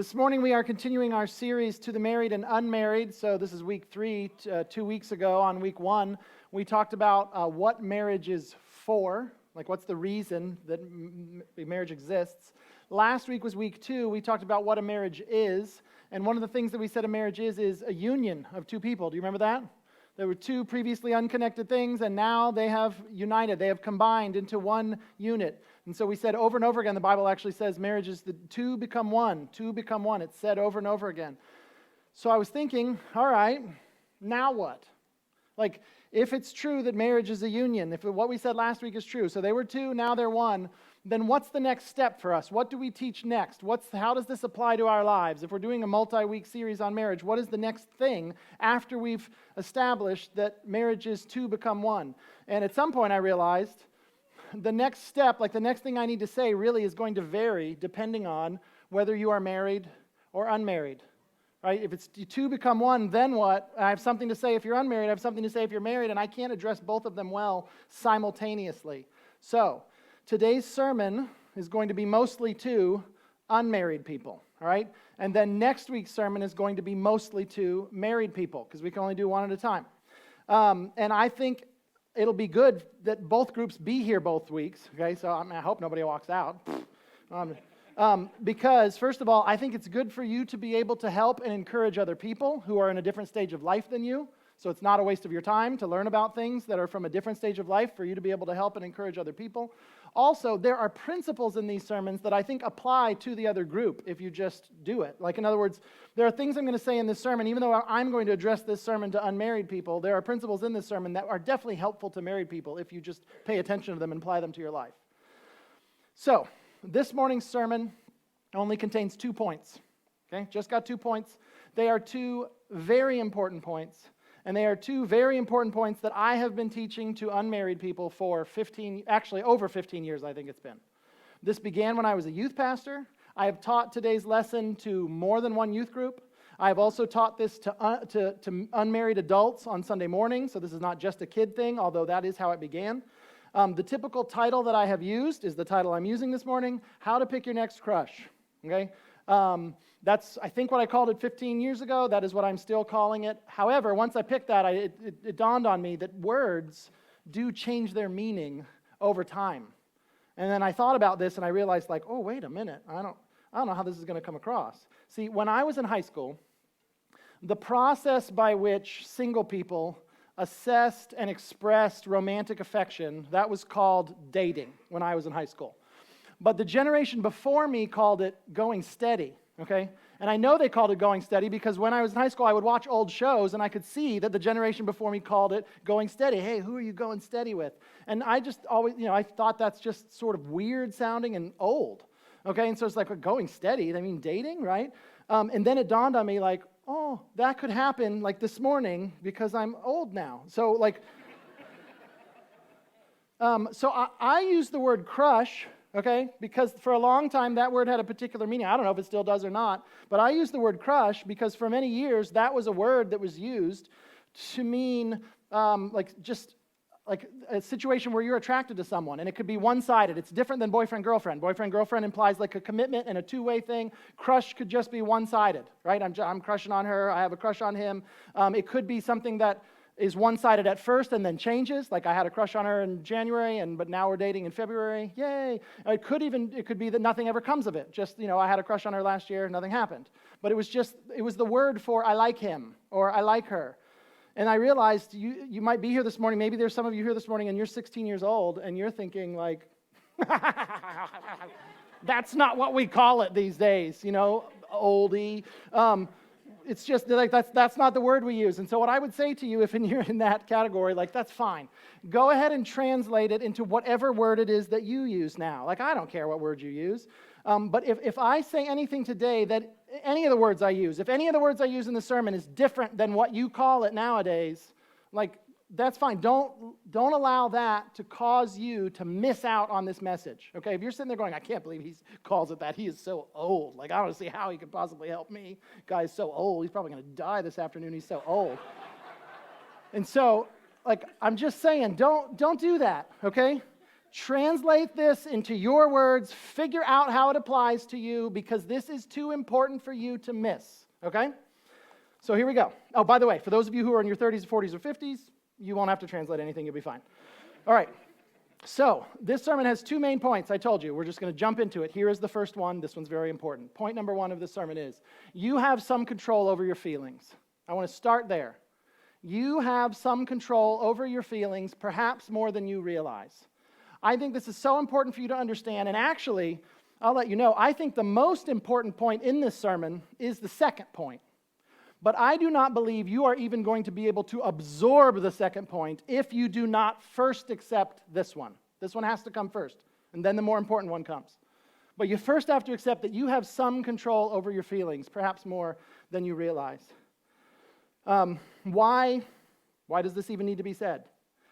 This morning we are continuing our series to the married and unmarried. So this is week 3. 2 weeks ago on week 1, we talked about what marriage is for, like what's the reason that marriage exists. Last week was week 2. We talked about what a marriage is. And one of the things that we said a marriage is a union of two people. Do you remember that? There were two previously unconnected things, and now they have united. They have combined into one unit. And so we said over and over again, the Bible actually says marriage is the two become one. Two become one. It's said over and over again. So I was thinking, all right, now what? Like, if it's true that marriage is a union, if what we said last week is true, so they were two, now they're one, then what's the next step for us? What do we teach next? How does this apply to our lives? If we're doing a multi-week series on marriage, what is the next thing after we've established that marriage is two become one? And at some point I realized the next step, like the next thing I need to say really is going to vary depending on whether you are married or unmarried. Right? If it's two become one, then what? I have something to say if you're unmarried, I have something to say if you're married, and I can't address both of them well simultaneously. So, today's sermon is going to be mostly to unmarried people, all right? And then next week's sermon is going to be mostly to married people, because we can only do one at a time. And I think it'll be good that both groups be here both weeks, okay? So I hope nobody walks out. Because, first of all, I think it's good for you to be able to help and encourage other people who are in a different stage of life than you. So it's not a waste of your time to learn about things that are from a different stage of life for you to be able to help and encourage other people. Also, there are principles in these sermons that I think apply to the other group if you just do it. Like, in other words, there are things I'm going to say in this sermon, even though I'm going to address this sermon to unmarried people, there are principles in this sermon that are definitely helpful to married people if you just pay attention to them and apply them to your life. So, this morning's sermon only contains 2 points. Okay, just got 2 points. They are 2 very important points. And they are 2 very important points that I have been teaching to unmarried people for over 15 years, I think it's been. This began when I was a youth pastor. I have taught today's lesson to more than one youth group. I have also taught this to unmarried adults on Sunday morning, so this is not just a kid thing, although that is how it began. The typical title that I have used is the title I'm using this morning, How to Pick Your Next Crush. Okay? That's, I think, what I called it 15 years ago. That is what I'm still calling it. However, once I picked that, it dawned on me that words do change their meaning over time. And then I thought about this, and I realized, like, oh, wait a minute. I don't know how this is going to come across. See, when I was in high school, the process by which single people assessed and expressed romantic affection, that was called dating when I was in high school. But the generation before me called it going steady, okay? And I know they called it going steady because when I was in high school, I would watch old shows and I could see that the generation before me called it going steady. Hey, who are you going steady with? And I just always, I thought that's just sort of weird sounding and old, okay? And so it's like, going steady, I mean dating, right? And then it dawned on me like, oh, that could happen like this morning because I'm old now. So like, I use the word crush, okay, because for a long time that word had a particular meaning. I don't know if it still does or not, but I use the word crush because for many years that was a word that was used to mean like a situation where you're attracted to someone, and it could be one-sided. It's different than boyfriend-girlfriend. Boyfriend-girlfriend implies like a commitment and a two-way thing. Crush could just be one-sided, right? I'm crushing on her. I have a crush on him. It could be something that is one-sided at first and then changes. Like I had a crush on her in January, but now we're dating in February. Yay! It could be that nothing ever comes of it. Just, I had a crush on her last year, nothing happened. But it was the word for I like him or I like her. And I realized you might be here this morning, maybe there's some of you here this morning and you're 16 years old and you're thinking like, that's not what we call it these days, oldie. It's just like that's not the word we use. And so what I would say to you, if you're in that category, like that's fine. Go ahead and translate it into whatever word it is that you use now. Like I don't care what word you use. But if I say anything today that any of the words I use, if any of the words I use in the sermon is different than what you call it nowadays, like that's fine. Don't allow that to cause you to miss out on this message. Okay, if you're sitting there going, I can't believe he calls it that. He is so old. Like I don't see how he could possibly help me. Guy's so old. He's probably going to die this afternoon. He's so old. And so, like I'm just saying, don't do that. Okay. Translate this into your words. Figure out how it applies to you, because this is too important for you to miss, okay? So here we go. Oh, by the way, for those of you who are in your 30s, 40s, or 50s, you won't have to translate anything. You'll be fine. All right. So this sermon has two main points. I told you. We're just going to jump into it. Here is the first one. This one's very important. Point number one of this sermon is, you have some control over your feelings. I want to start there. You have some control over your feelings, perhaps more than you realize. I think this is so important for you to understand. And actually, I'll let you know, I think the most important point in this sermon is the second point. But I do not believe you are even going to be able to absorb the second point if you do not first accept this one. This one has to come first, and then the more important one comes. But you first have to accept that you have some control over your feelings, perhaps more than you realize. Why does this even need to be said?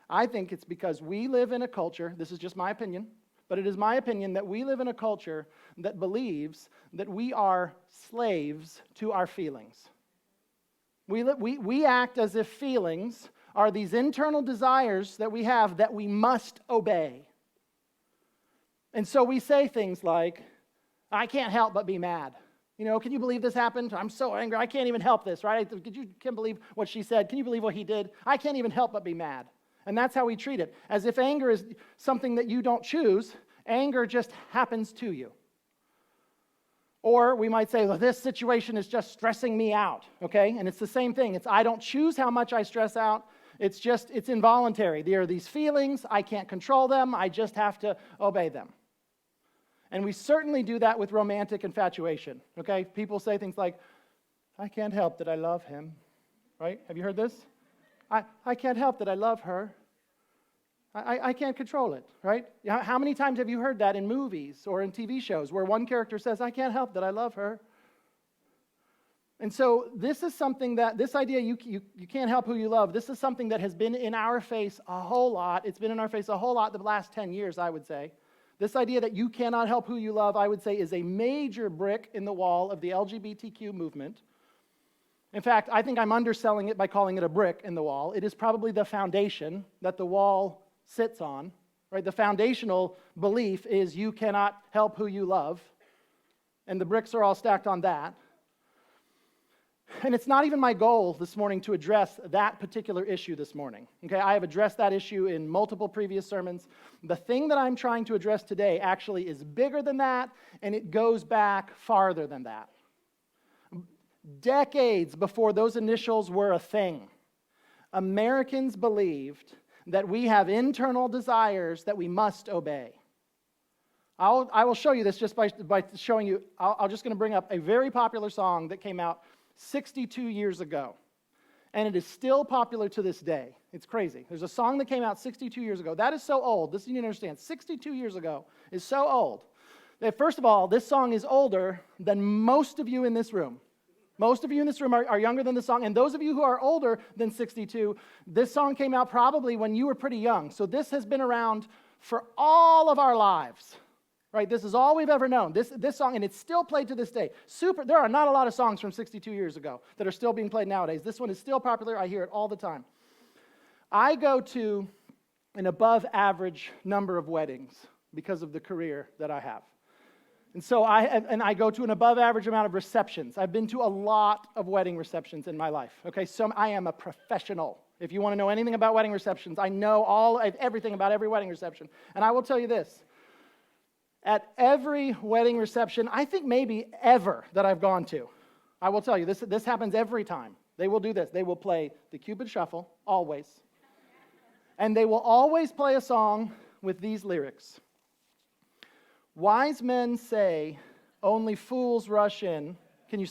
I think it's because we live in a culture, this is just my opinion, but it is my opinion that we live in a culture that believes that we are slaves to our feelings. We act as if feelings are these internal desires that we have that we must obey. And so we say things like, I can't help but be mad. You know, can you believe this happened? I'm so angry. I can't even help this, right? Can't believe what she said. Can you believe what he did? I can't even help but be mad. And that's how we treat it. As if anger is something that you don't choose. Anger just happens to you. Or we might say, well, this situation is just stressing me out, okay? And it's the same thing. I don't choose how much I stress out. It's involuntary. There are these feelings. I can't control them. I just have to obey them. And we certainly do that with romantic infatuation, okay? People say things like, I can't help that I love him, right? Have you heard this? I can't help that I love her. I can't control it, right? How many times have you heard that in movies or in TV shows where one character says, I can't help that I love her? And so this is something that, this idea you can't help who you love, this is something that has been in our face a whole lot. It's been in our face a whole lot the last 10 years, I would say. This idea that you cannot help who you love, I would say, is a major brick in the wall of the LGBTQ movement. In fact, I think I'm underselling it by calling it a brick in the wall. It is probably the foundation that the wall sits on, right? The foundational belief is you cannot help who you love, and the bricks are all stacked on that. And it's not even my goal this morning to address that particular issue this morning, okay? I have addressed that issue in multiple previous sermons. The thing that I'm trying to address today actually is bigger than that, and it goes back farther than that. Decades before those initials were a thing, Americans believed that we have internal desires that we must obey. I will show you this just by showing you. I'm just going to bring up a very popular song that came out 62 years ago, and it is still popular to this day. It's crazy. There's a song that came out 62 years ago. That is so old. This you need to understand. 62 years ago is so old that, first of all, this song is older than most of you in this room. Most of you in this room are younger than this song, and those of you who are older than 62, this song came out probably when you were pretty young. So this has been around for all of our lives, right? This is all we've ever known, this song, and it's still played to this day. There are not a lot of songs from 62 years ago that are still being played nowadays. This one is still popular. I hear it all the time. I go to an above-average number of weddings because of the career that I have. And so I go to an above-average amount of receptions. I've been to a lot of wedding receptions in my life. Okay, so I am a professional. If you want to know anything about wedding receptions, I know everything about every wedding reception. And I will tell you this. At every wedding reception, I think maybe ever that I've gone to, I will tell you, this happens every time. They will do this. They will play the Cupid Shuffle, always. And they will always play a song with these lyrics. Wise men say, only fools rush in.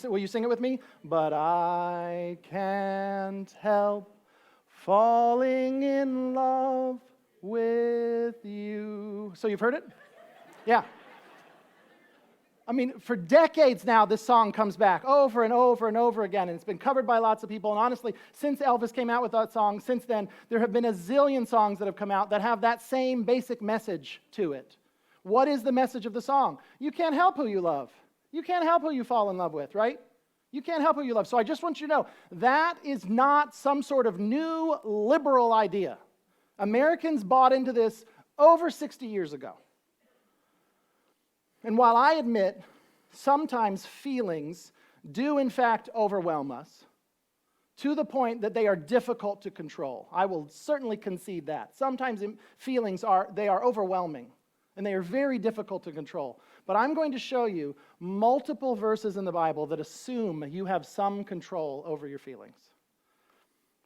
Will you sing it with me? But I can't help falling in love with you. So you've heard it? Yeah. I mean, for decades now, this song comes back over and over and over again, and it's been covered by lots of people. And honestly, since Elvis came out with that song, since then, there have been a zillion songs that have come out that have that same basic message to it. What is the message of the song? You can't help who you love. You can't help who you fall in love with, right? You can't help who you love. So I just want you to know, that is not some sort of new liberal idea. Americans bought into this over 60 years ago. And while I admit sometimes feelings do in fact overwhelm us to the point that they are difficult to control, I will certainly concede that. Sometimes feelings are overwhelming and they are very difficult to control. But I'm going to show you multiple verses in the Bible that assume you have some control over your feelings.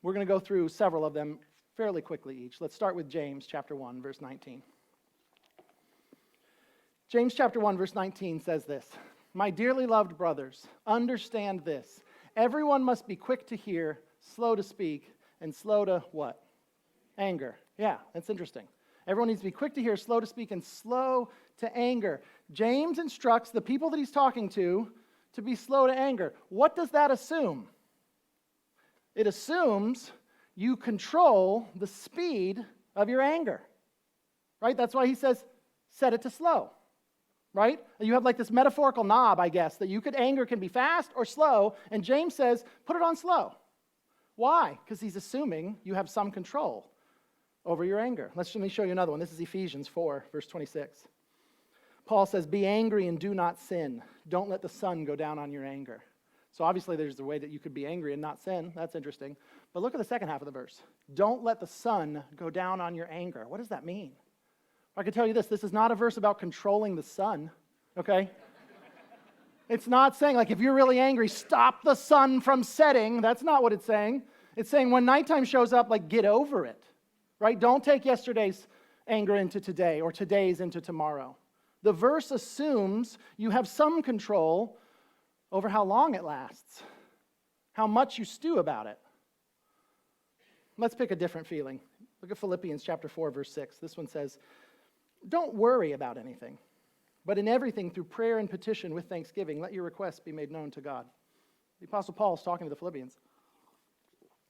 We're going to go through several of them fairly quickly each. Let's start with James chapter 1, verse 19. James chapter 1, verse 19 says this, "My dearly loved brothers, understand this. Everyone must be quick to hear, slow to speak, and slow to what? Anger." Yeah, that's interesting. Everyone needs to be quick to hear, slow to speak, and slow to anger. James instructs the people that he's talking to be slow to anger. What does that assume? It assumes you control the speed of your anger, right? That's why he says, set it to slow, right? You have like this metaphorical knob, I guess, that anger can be fast or slow, and James says, put it on slow. Why? Because he's assuming you have some control over your anger. Let me show you another one. This is Ephesians 4, verse 26. Paul says, "Be angry and do not sin. Don't let the sun go down on your anger." So obviously there's a way that you could be angry and not sin. That's interesting. But look at the second half of the verse. Don't let the sun go down on your anger. What does that mean? I can tell you this is not a verse about controlling the sun, okay? It's not saying, like, if you're really angry, stop the sun from setting. That's not what it's saying. It's saying when nighttime shows up, like, get over it, right? Don't take yesterday's anger into today or today's into tomorrow. The verse assumes you have some control over how long it lasts, how much you stew about it. Let's pick a different feeling. Look at Philippians chapter 4, verse 6. This one says, "Don't worry about anything, but in everything through prayer and petition with thanksgiving, let your requests be made known to God." The Apostle Paul is talking to the Philippians.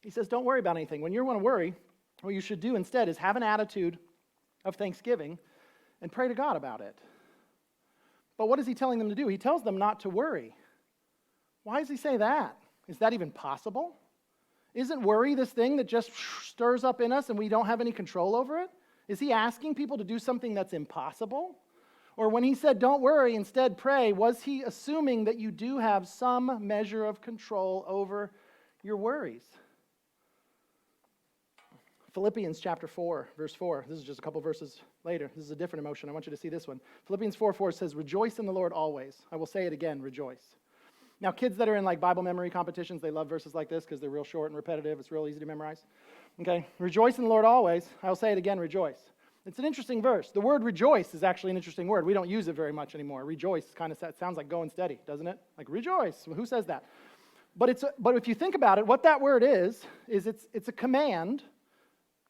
He says, don't worry about anything. When you want to worry, what you should do instead is have an attitude of thanksgiving and pray to God about it. But what is he telling them to do? He tells them not to worry. Why does he say that? Is that even possible? Isn't worry this thing that just stirs up in us and we don't have any control over it? Is he asking people to do something that's impossible? Or when he said, don't worry, instead pray, was he assuming that you do have some measure of control over your worries? Philippians chapter 4, verse 4. This is just a couple verses later. This is a different emotion. I want you to see this one. Philippians 4:4 says, "Rejoice in the Lord always." I will say it again, rejoice. Now, kids that are in like Bible memory competitions, they love verses like this because they're real short and repetitive. It's real easy to memorize. Okay, rejoice in the Lord always. I'll say it again, rejoice. It's an interesting verse. The word rejoice is actually an interesting word. We don't use it very much anymore. Rejoice kind of sounds like going steady, doesn't it? Like rejoice. Well, who says that? But if you think about it, what that word is it's a command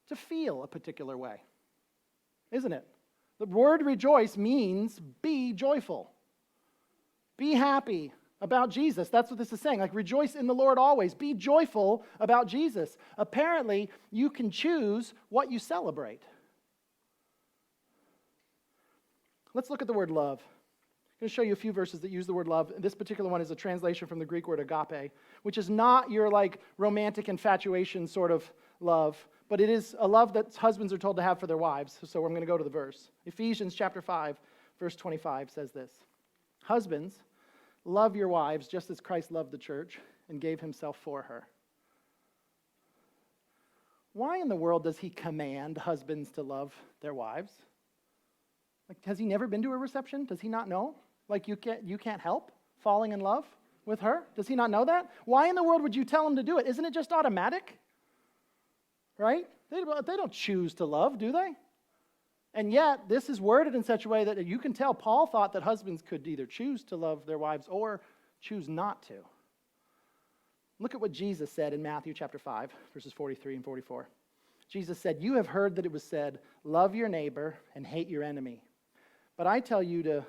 to feel a particular way, isn't it? The word rejoice means be joyful. Be happy about Jesus. That's what this is saying. Like, rejoice in the Lord always. Be joyful about Jesus. Apparently, you can choose what you celebrate. Let's look at the word love. I'm going to show you a few verses that use the word love. This particular one is a translation from the Greek word agape, which is not your like romantic infatuation sort of love, but it is a love that husbands are told to have for their wives. So I'm going to go to the verse. Ephesians chapter 5, verse 25 says this. "Husbands, love your wives just as Christ loved the church and gave himself for her." Why in the world does he command husbands to love their wives? Like, has he never been to a reception? Does he not know? Like, you can't help falling in love with her? Does he not know that? Why in the world would you tell him to do it? Isn't it just automatic? Right? They don't choose to love, do they? And yet, this is worded in such a way that you can tell Paul thought that husbands could either choose to love their wives or choose not to. Look at what Jesus said in Matthew chapter 5, verses 43 and 44. Jesus said, "You have heard that it was said, 'Love your neighbor and hate your enemy.' But I tell you to,"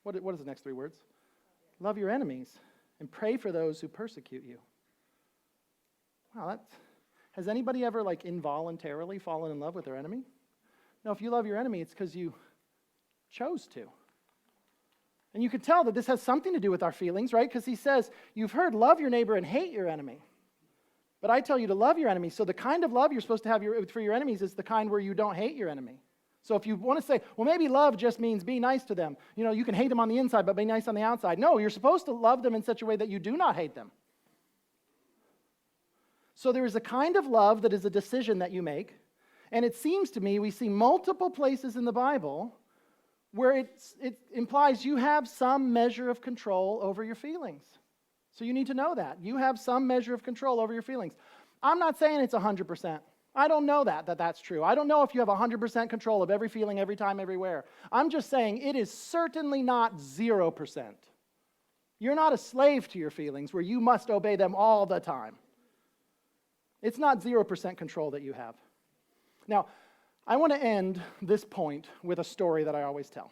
what is the next three words? "Love your enemies and pray for those who persecute you." Wow, has anybody ever like involuntarily fallen in love with their enemy? No, if you love your enemy, it's because you chose to. And you can tell that this has something to do with our feelings, right? Because he says, you've heard, love your neighbor and hate your enemy. But I tell you to love your enemy. So the kind of love you're supposed to have for your enemies is the kind where you don't hate your enemy. So if you want to say, well, maybe love just means be nice to them. You can hate them on the inside, but be nice on the outside. No, you're supposed to love them in such a way that you do not hate them. So there is a kind of love that is a decision that you make. And it seems to me we see multiple places in the Bible where it implies you have some measure of control over your feelings. So you need to know that. You have some measure of control over your feelings. I'm not saying it's 100%. I don't know that's true. I don't know if you have 100% control of every feeling, every time, everywhere. I'm just saying it is certainly not 0%. You're not a slave to your feelings where you must obey them all the time. It's not 0% control that you have. Now, I want to end this point with a story that I always tell.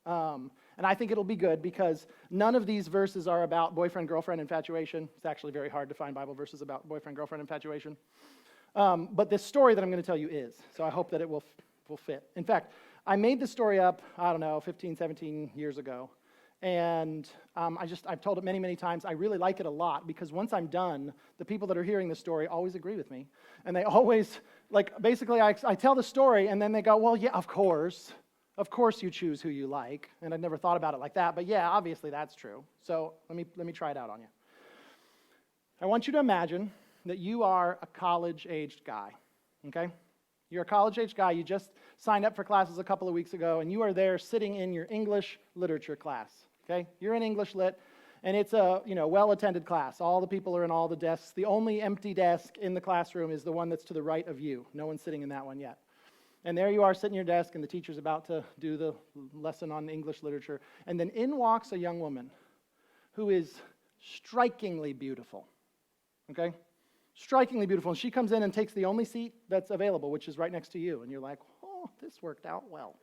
And I think it'll be good because none of these verses are about boyfriend-girlfriend infatuation. It's actually very hard to find Bible verses about boyfriend-girlfriend infatuation. But this story that I'm going to tell you is. So I hope that it will fit. In fact, I made this story up, 15, 17 years ago. And I've told it many, many times. I really like it a lot because once I'm done, the people that are hearing the story always agree with me. And they always, basically I tell the story and then they go, well, yeah, of course you choose who you like. And I'd never thought about it like that. But yeah, obviously that's true. So let me try it out on you. I want you to imagine that you are a college-aged guy, okay? You're a college-aged guy. You just signed up for classes a couple of weeks ago, and you are there sitting in your English literature class, okay? You're in English lit, and it's a well-attended class. All the people are in all the desks. The only empty desk in the classroom is the one that's to the right of you. No one's sitting in that one yet. And there you are sitting at your desk, and the teacher's about to do the lesson on English literature. And then in walks a young woman who is strikingly beautiful, okay? Strikingly beautiful. And she comes in and takes the only seat that's available, which is right next to you. And you're like, oh, this worked out well.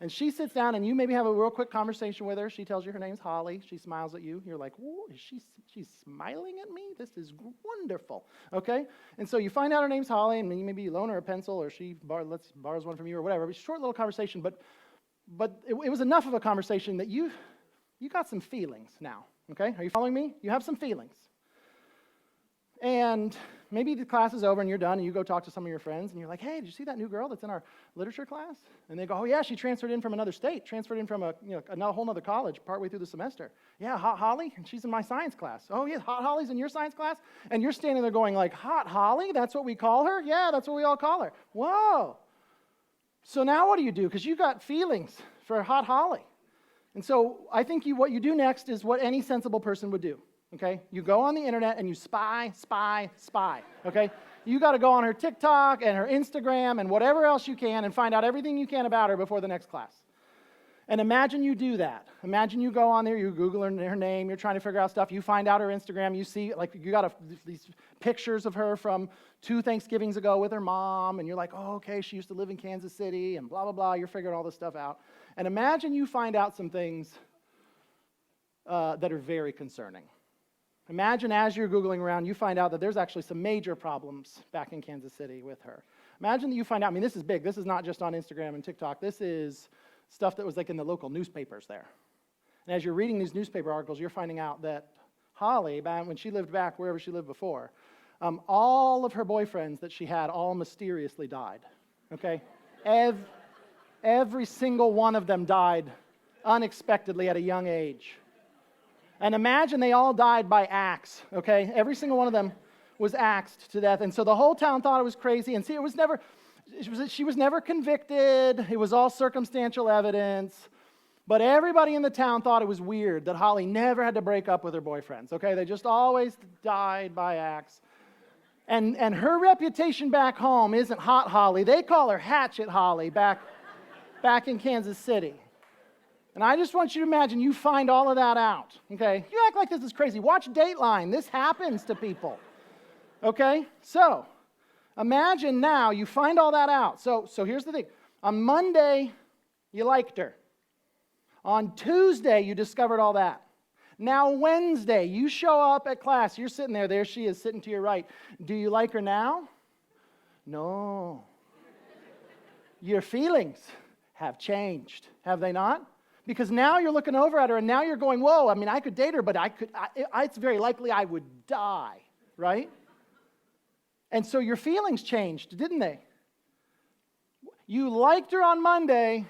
And she sits down, and you maybe have a real quick conversation with her. She tells you her name's Holly. She smiles at you. You're like, whoa, she's smiling at me? This is wonderful, okay? And so you find out her name's Holly, and maybe you loan her a pencil, or she borrows one from you, or whatever. It was a short little conversation, but it was enough of a conversation that you got some feelings now, okay? Are you following me? You have some feelings. And maybe the class is over and you're done and you go talk to some of your friends and you're like, hey, did you see that new girl that's in our literature class? And they go, oh yeah, she transferred in from another state, transferred in from a whole other college partway through the semester. Yeah, Hot Holly, and she's in my science class. Oh yeah, Hot Holly's in your science class? And you're standing there going like, Hot Holly, that's what we call her? Yeah, that's what we all call her. Whoa. So now what do you do? Because you got feelings for Hot Holly. And so I think what you do next is what any sensible person would do. Okay, you go on the internet and you spy, okay? You got to go on her TikTok and her Instagram and whatever else you can and find out everything you can about her before the next class. And imagine you do that. Imagine you go on there, you Google her name, you're trying to figure out stuff, you find out her Instagram, you see, you got these pictures of her from 2 Thanksgivings ago with her mom, and you're like, oh, okay, she used to live in Kansas City, and blah, blah, blah, you're figuring all this stuff out. And imagine you find out some things that are very concerning. Imagine as you're Googling around, you find out that there's actually some major problems back in Kansas City with her. Imagine that you find out, this is big. This is not just on Instagram and TikTok. This is stuff that was in the local newspapers there. And as you're reading these newspaper articles, you're finding out that Holly, when she lived back wherever she lived before, all of her boyfriends that she had all mysteriously died, okay? Every single one of them died unexpectedly at a young age. And imagine they all died by axe, okay? Every single one of them was axed to death. And so the whole town thought it was crazy. And see, she was never convicted. It was all circumstantial evidence. But everybody in the town thought it was weird that Holly never had to break up with her boyfriends, okay? They just always died by axe. And her reputation back home isn't Hot Holly. They call her Hatchet Holly back in Kansas City. And I just want you to imagine you find all of that out, okay? You act like this is crazy. Watch Dateline. This happens to people, okay? So imagine now you find all that out. So here's the thing. On Monday, you liked her. On Tuesday, you discovered all that. Now Wednesday, you show up at class. You're sitting there. There she is sitting to your right. Do you like her now? No. Your feelings have changed, have they not? Because now you're looking over at her and now you're going, whoa, I could date her, but it's very likely I would die, right? And so your feelings changed, didn't they? You liked her on Monday.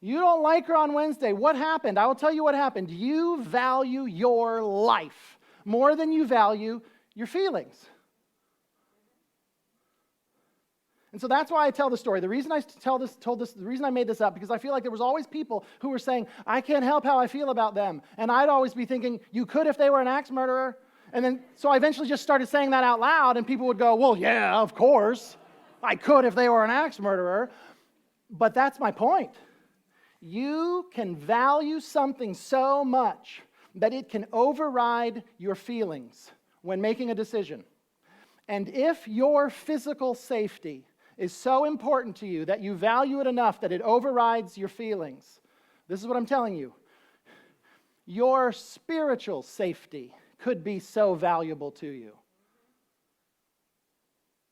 You don't like her on Wednesday. What happened? I will tell you what happened. You value your life more than you value your feelings. And so that's why I tell the story. The reason I the reason I made this up, because I feel like there was always people who were saying, I can't help how I feel about them. And I'd always be thinking, you could if they were an axe murderer. And then, so I eventually just started saying that out loud, and people would go, well, yeah, of course. I could if they were an axe murderer. But that's my point. You can value something so much that it can override your feelings when making a decision. And if your physical safety is so important to you that you value it enough that it overrides your feelings, this is what I'm telling you. Your spiritual safety could be so valuable to you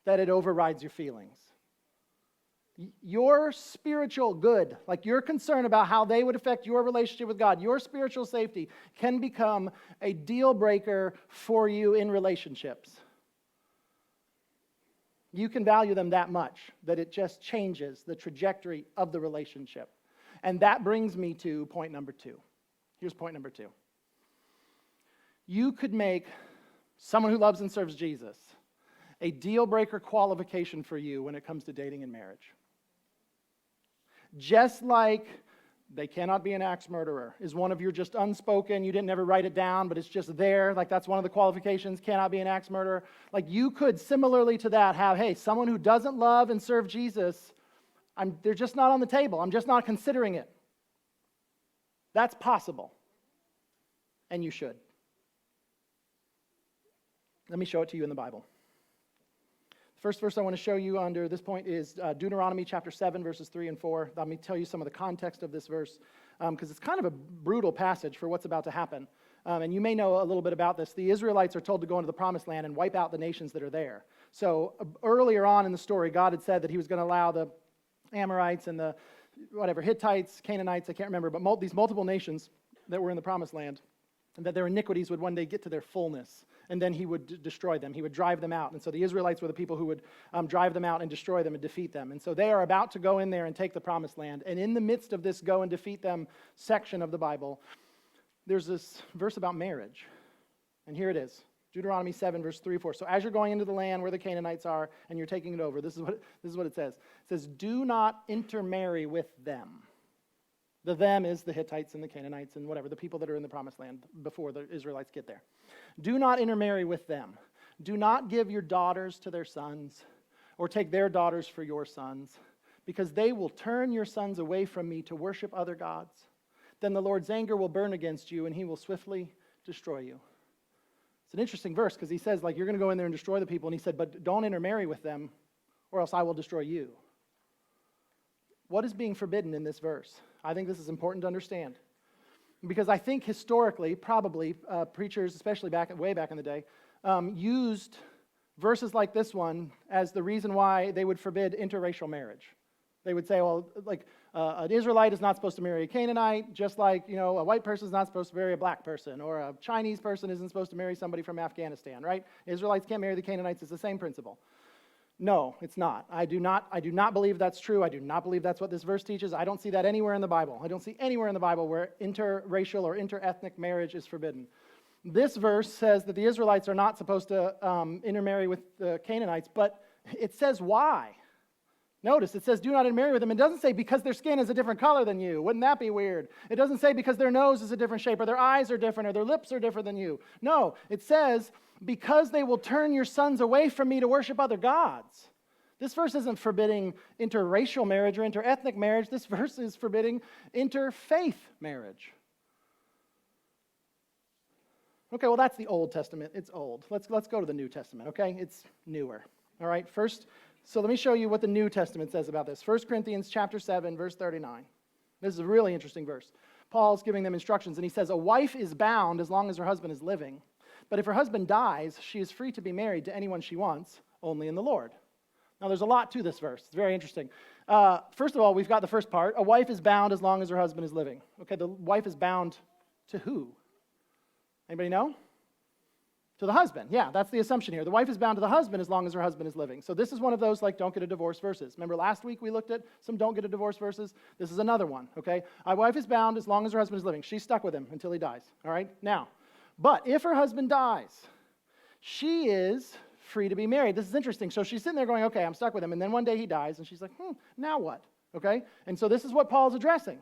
that it overrides your feelings. Your spiritual good, like your concern about how they would affect your relationship with God, your spiritual safety can become a deal breaker for you in relationships. You can value them that much that it just changes the trajectory of the relationship. And that brings me to point number 2. Here's point number 2. You could make someone who loves and serves Jesus a deal breaker qualification for you when it comes to dating and marriage. Just like they cannot be an axe murderer is one of your just unspoken, you didn't never write it down, but it's just there, like that's one of the qualifications, cannot be an axe murderer. Like you could similarly to that have, hey, someone who doesn't love and serve Jesus, they're just not on the table. I'm just not considering it. That's possible. And you should. Let me show it to you in the Bible. First verse I want to show you under this point is Deuteronomy chapter 7, verses 3 and 4. Let me tell you some of the context of this verse, because it's kind of a brutal passage for what's about to happen. And you may know a little bit about this. The Israelites are told to go into the promised land and wipe out the nations that are there. So earlier on in the story, God had said that he was going to allow the Amorites and the Hittites, Canaanites, I can't remember, but these multiple nations that were in the promised land, and that their iniquities would one day get to their fullness, and then he would destroy them. He would drive them out. And so the Israelites were the people who would drive them out and destroy them and defeat them. And so they are about to go in there and take the promised land. And in the midst of this go and defeat them section of the Bible, there's this verse about marriage. And here it is, Deuteronomy 7, verse 3, 4. So as you're going into the land where the Canaanites are and you're taking it over, this is what it says. It says, do not intermarry with them. The them is the Hittites and the Canaanites and whatever, the people that are in the promised land before the Israelites get there. Do not intermarry with them. Do not give your daughters to their sons or take their daughters for your sons, because they will turn your sons away from me to worship other gods. Then the Lord's anger will burn against you and he will swiftly destroy you. It's an interesting verse because he says, like, you're going to go in there and destroy the people. And he said, but don't intermarry with them or else I will destroy you. What is being forbidden in this verse? I think this is important to understand. Because I think historically, probably, preachers, especially way back in the day, used verses like this one as the reason why they would forbid interracial marriage. They would say, well, like, an Israelite is not supposed to marry a Canaanite, just like, a white person is not supposed to marry a black person, or a Chinese person isn't supposed to marry somebody from Afghanistan, right? Israelites can't marry the Canaanites. It's the same principle. No, it's not. I do not believe that's true. I do not believe that's what this verse teaches. I don't see that anywhere in the Bible. I don't see anywhere in the Bible where interracial or interethnic marriage is forbidden. This verse says that the Israelites are not supposed to intermarry with the Canaanites, but it says why. Notice, it says do not intermarry with them. It doesn't say because their skin is a different color than you. Wouldn't that be weird? It doesn't say because their nose is a different shape or their eyes are different or their lips are different than you. No, it says because they will turn your sons away from me to worship other gods. This verse isn't forbidding interracial marriage or interethnic marriage. This verse is forbidding interfaith marriage. Okay, well, that's the Old Testament. It's old. Let's go to the New Testament, okay? It's newer. All right, first, so let me show you what the New Testament says about this. 1 Corinthians chapter 7, verse 39. This is a really interesting verse. Paul's giving them instructions, and he says, a wife is bound as long as her husband is living. But if her husband dies, she is free to be married to anyone she wants, only in the Lord. Now, there's a lot to this verse. It's very interesting. First of all, we've got the first part. A wife is bound as long as her husband is living. Okay, the wife is bound to who? Anybody know? To the husband. Yeah, that's the assumption here. The wife is bound to the husband as long as her husband is living. So this is one of those like don't get a divorce verses. Remember last week we looked at some don't get a divorce verses? This is another one, okay? My wife is bound as long as her husband is living. She's stuck with him until he dies, all right? Now, but if her husband dies, she is free to be married. This is interesting. So she's sitting there going, okay, I'm stuck with him. And then one day he dies, and she's like, now what? Okay? And so this is what Paul's addressing.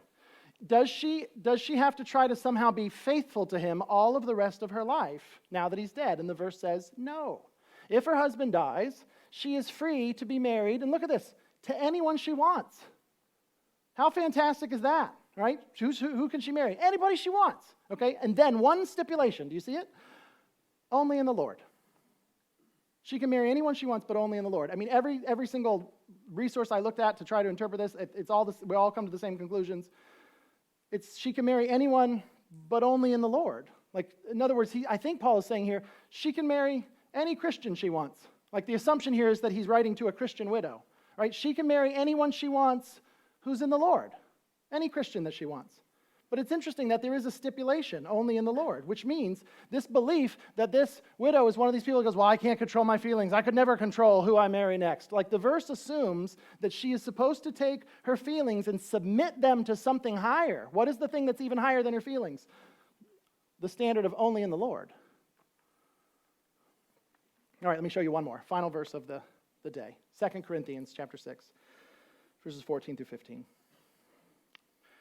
Does she have to try to somehow be faithful to him all of the rest of her life now that he's dead? And the verse says, no. If her husband dies, she is free to be married, and look at this, to anyone she wants. How fantastic is that, right? Who can she marry? Anybody she wants, okay? And then one stipulation, do you see it? Only in the Lord. She can marry anyone she wants, but only in the Lord. I mean, every single resource I looked at to try to interpret this, it's all this, we all come to the same conclusions. She can marry anyone, but only in the Lord. Like, in other words, I think Paul is saying here, she can marry any Christian she wants. Like, the assumption here is that he's writing to a Christian widow, right? She can marry anyone she wants who's in the Lord, any Christian that she wants. But it's interesting that there is a stipulation, only in the Lord, which means this belief that this widow is one of these people who goes, well, I can't control my feelings. I could never control who I marry next. Like the verse assumes that she is supposed to take her feelings and submit them to something higher. What is the thing that's even higher than her feelings? The standard of only in the Lord. All right, let me show you one more. Final verse of the day. 2 Corinthians chapter 6, verses 14 through 15.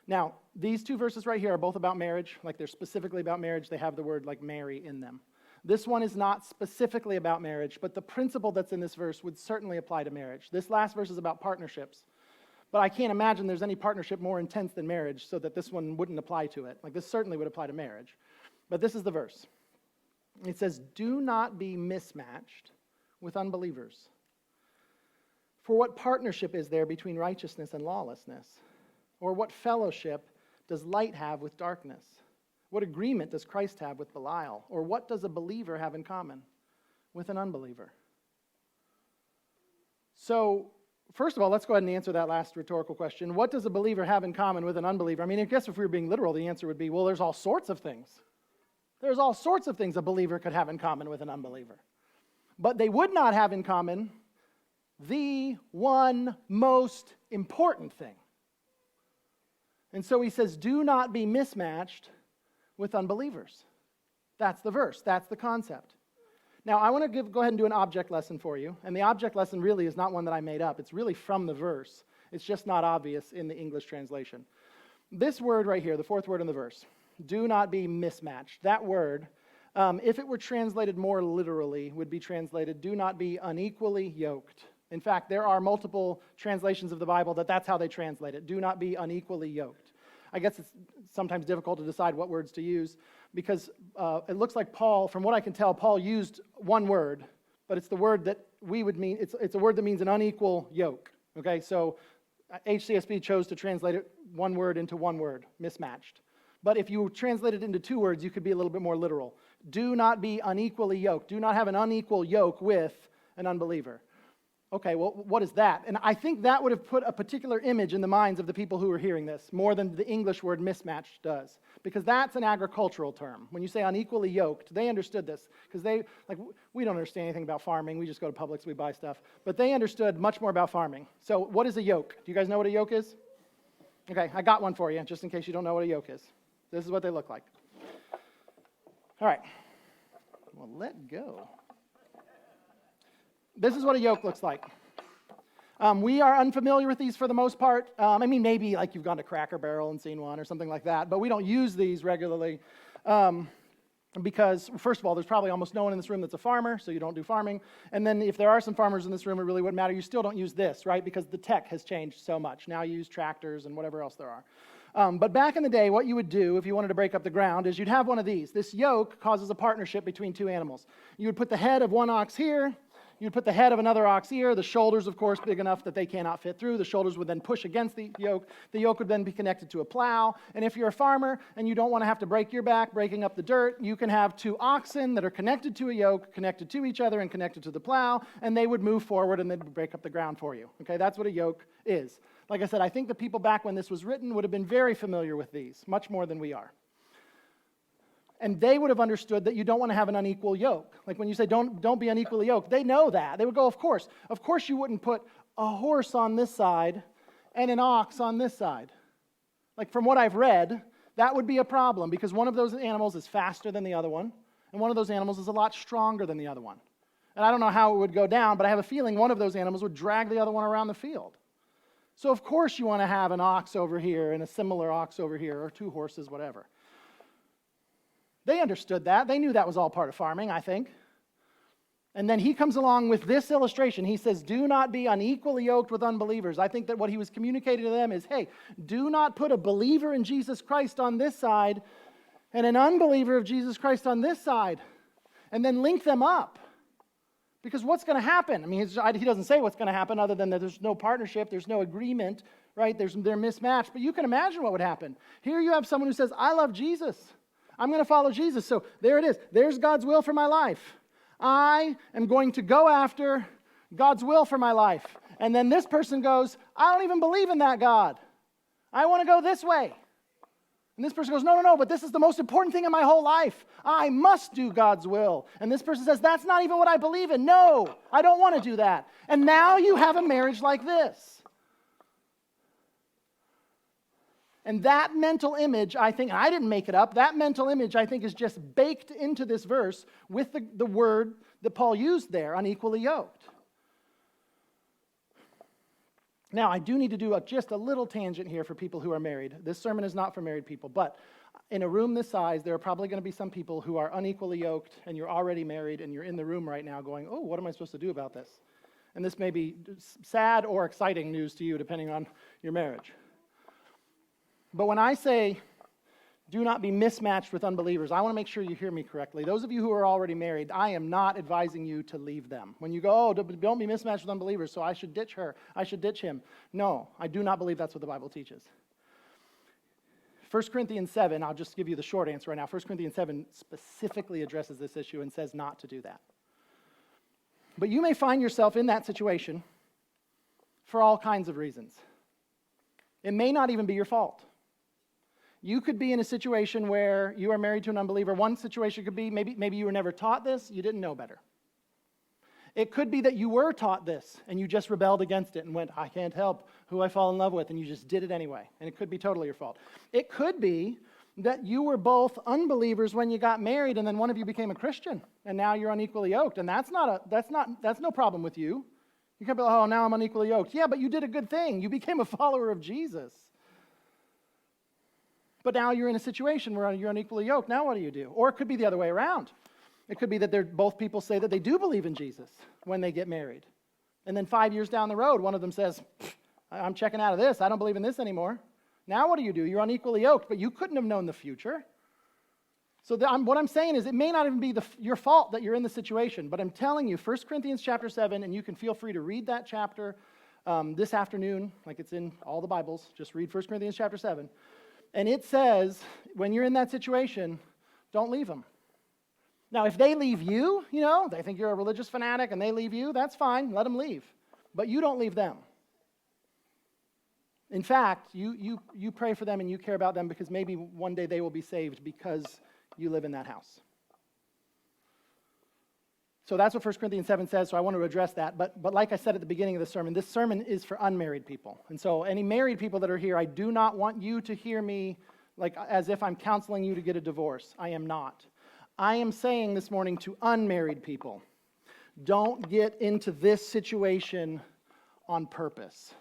Now, these two verses right here are both about marriage. Like they're specifically about marriage. They have the word like marry in them. This one is not specifically about marriage, but the principle that's in this verse would certainly apply to marriage. This last verse is about partnerships. But I can't imagine there's any partnership more intense than marriage so that this one wouldn't apply to it. Like this certainly would apply to marriage. But this is the verse. It says, do not be mismatched with unbelievers. For what partnership is there between righteousness and lawlessness? Or what fellowship does light have with darkness? What agreement does Christ have with Belial? Or what does a believer have in common with an unbeliever? So, first of all, let's go ahead and answer that last rhetorical question. What does a believer have in common with an unbeliever? I mean, I guess if we were being literal, the answer would be, well, there's all sorts of things. There's all sorts of things a believer could have in common with an unbeliever. But they would not have in common the one most important thing. And so he says, do not be mismatched with unbelievers. That's the verse. That's the concept. Now, I want to go ahead and do an object lesson for you. And the object lesson really is not one that I made up. It's really from the verse. It's just not obvious in the English translation. This word right here, the fourth word in the verse, do not be mismatched. That word, if it were translated more literally, would be translated, do not be unequally yoked. In fact, there are multiple translations of the Bible that's how they translate it. Do not be unequally yoked. I guess it's sometimes difficult to decide what words to use because it looks like Paul, from what I can tell, Paul used one word, but it's the word that we would mean, it's a word that means an unequal yoke. Okay, so HCSB chose to translate it one word into one word, mismatched. But if you translate it into two words, you could be a little bit more literal. Do not be unequally yoked. Do not have an unequal yoke with an unbeliever. Okay, well, what is that? And I think that would have put a particular image in the minds of the people who were hearing this, more than the English word mismatched does. Because that's an agricultural term. When you say unequally yoked, they understood this. Because we don't understand anything about farming. We just go to Publix, we buy stuff. But they understood much more about farming. So what is a yoke? Do you guys know what a yoke is? Okay, I got one for you, just in case you don't know what a yoke is. This is what they look like. All right. Well, let go. This is what a yoke looks like. We are unfamiliar with these for the most part. I mean, maybe like you've gone to Cracker Barrel and seen one or something like that, but we don't use these regularly because, first of all, there's probably almost no one in this room that's a farmer, so you don't do farming. And then if there are some farmers in this room, it really wouldn't matter. You still don't use this, right, because the tech has changed so much. Now you use tractors and whatever else there are. But back in the day, what you would do if you wanted to break up the ground is you'd have one of these. This yoke causes a partnership between two animals. You would put the head of one ox here. You'd put the head of another ox here, the shoulders, of course, big enough that they cannot fit through. The shoulders would then push against the yoke. The yoke would then be connected to a plow. And if you're a farmer and you don't want to have to break your back breaking up the dirt, you can have two oxen that are connected to a yoke, connected to each other and connected to the plow, and they would move forward and they'd break up the ground for you. Okay, that's what a yoke is. Like I said, I think the people back when this was written would have been very familiar with these, much more than we are. And they would have understood that you don't want to have an unequal yoke. Like when you say don't be unequally yoked, they know that. They would go, of course. Of course you wouldn't put a horse on this side and an ox on this side. Like from what I've read, that would be a problem because one of those animals is faster than the other one, and one of those animals is a lot stronger than the other one. And I don't know how it would go down, but I have a feeling one of those animals would drag the other one around the field. So of course you want to have an ox over here and a similar ox over here, or two horses, whatever. They understood that. They knew that was all part of farming, I think. And then he comes along with this illustration. He says, do not be unequally yoked with unbelievers. I think that what he was communicating to them is, hey, do not put a believer in Jesus Christ on this side and an unbeliever of Jesus Christ on this side, and then link them up. Because what's going to happen? I mean, he doesn't say what's going to happen other than that there's no partnership, there's no agreement, right? They're mismatched. But you can imagine what would happen. Here you have someone who says, I love Jesus. I'm going to follow Jesus. So there it is. There's God's will for my life. I am going to go after God's will for my life. And then this person goes, I don't even believe in that God. I want to go this way. And this person goes, no, but this is the most important thing in my whole life. I must do God's will. And this person says, that's not even what I believe in. No, I don't want to do that. And now you have a marriage like this. And that mental image, I think, and I didn't make it up, that mental image, I think, is just baked into this verse with the word that Paul used there, unequally yoked. Now, I do need to do just a little tangent here for people who are married. This sermon is not for married people, but in a room this size, there are probably going to be some people who are unequally yoked, and you're already married, and you're in the room right now going, oh, what am I supposed to do about this? And this may be sad or exciting news to you, depending on your marriage. But when I say, do not be mismatched with unbelievers, I want to make sure you hear me correctly. Those of you who are already married, I am not advising you to leave them. When you go, oh, don't be mismatched with unbelievers, so I should ditch her, I should ditch him. No, I do not believe that's what the Bible teaches. 1 Corinthians 7, I'll just give you the short answer right now. 1 Corinthians 7 specifically addresses this issue and says not to do that. But you may find yourself in that situation for all kinds of reasons. It may not even be your fault. You could be in a situation where you are married to an unbeliever. One situation could be maybe you were never taught this, you didn't know better. It could be that you were taught this and you just rebelled against it and went, I can't help who I fall in love with, and you just did it anyway. And it could be totally your fault. It could be that you were both unbelievers when you got married and then one of you became a Christian and now you're unequally yoked. And that's no problem with you. You can't be like, oh, now I'm unequally yoked. Yeah, but you did a good thing. You became a follower of Jesus. But now you're in a situation where you're unequally yoked. Now what do you do? Or it could be the other way around. It could be that both people say that they do believe in Jesus when they get married. And then 5 years down the road, one of them says, I'm checking out of this. I don't believe in this anymore. Now what do? You're unequally yoked, but you couldn't have known the future. So what I'm saying is it may not even be your fault that you're in the situation, but I'm telling you, 1 Corinthians chapter 7, and you can feel free to read that chapter this afternoon, like it's in all the Bibles. Just read 1 Corinthians chapter 7. And it says, when you're in that situation, don't leave them. Now, if they leave you, they think you're a religious fanatic and they leave you, that's fine. Let them leave. But you don't leave them. In fact, you pray for them and you care about them because maybe one day they will be saved because you live in that house. So that's what 1 Corinthians 7 says, so I want to address that. But like I said at the beginning of the sermon, this sermon is for unmarried people. And so any married people that are here, I do not want you to hear me like as if I'm counseling you to get a divorce. I am not. I am saying this morning to unmarried people, don't get into this situation on purpose.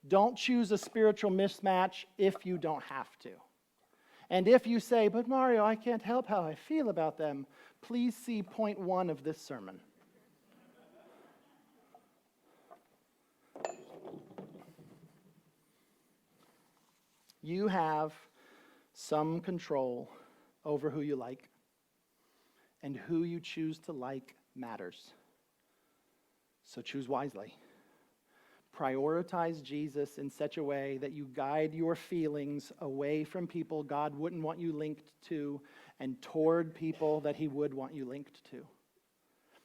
Don't choose a spiritual mismatch if you don't have to. And if you say, but Mario, I can't help how I feel about them, please see point 1 of this sermon. You have some control over who you like, and who you choose to like matters. So choose wisely. Prioritize Jesus in such a way that you guide your feelings away from people God wouldn't want you linked to and toward people that he would want you linked to.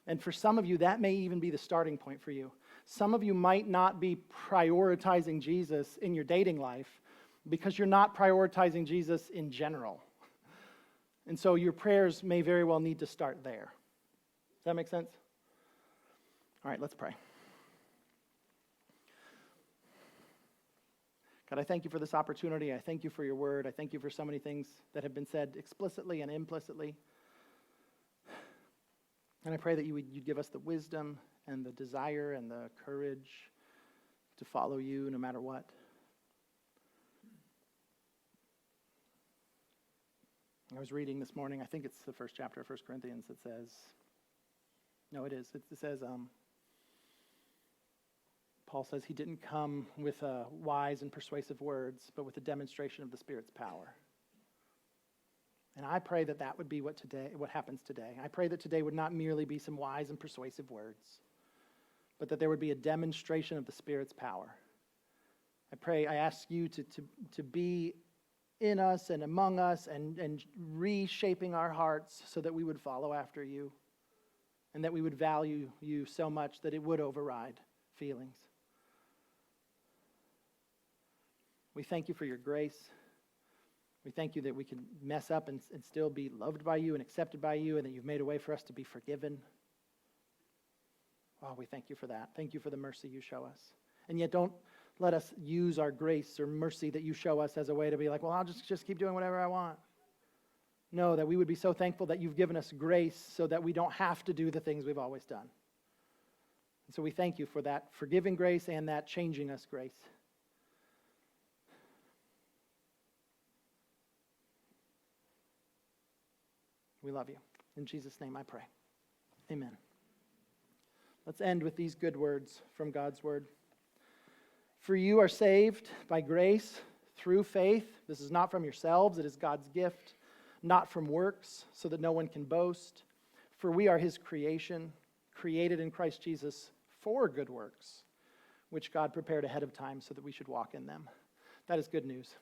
And for some of you, that may even be the starting point for you. Some of you might not be prioritizing Jesus in your dating life because you're not prioritizing Jesus in general. And so your prayers may very well need to start there. Does that make sense? All right, let's pray. God, I thank you for this opportunity. I thank you for your word. I thank you for so many things that have been said explicitly and implicitly. And I pray that you'd give us the wisdom and the desire and the courage to follow you no matter what. I was reading this morning, I think it's the first chapter of 1 Corinthians that says, no, it is. It says, Paul says he didn't come with wise and persuasive words, but with a demonstration of the Spirit's power. And I pray that that would be what happens today. I pray that today would not merely be some wise and persuasive words, but that there would be a demonstration of the Spirit's power. I ask you to be in us and among us and reshaping our hearts so that we would follow after you and that we would value you so much that it would override feelings. We thank you for your grace. We thank you that we can mess up and still be loved by you and accepted by you, and that you've made a way for us to be forgiven. Oh, we thank you for that. Thank you for the mercy you show us. And yet don't let us use our grace or mercy that you show us as a way to be like, well, I'll just keep doing whatever I want. No, that we would be so thankful that you've given us grace so that we don't have to do the things we've always done. And so we thank you for that forgiving grace and that changing us grace. We love you. In Jesus' name I pray. Amen. Let's end with these good words from God's word. For you are saved by grace through faith. This is not from yourselves, it is God's gift, not from works, so that no one can boast. For we are his creation, created in Christ Jesus for good works, which God prepared ahead of time so that we should walk in them. That is good news.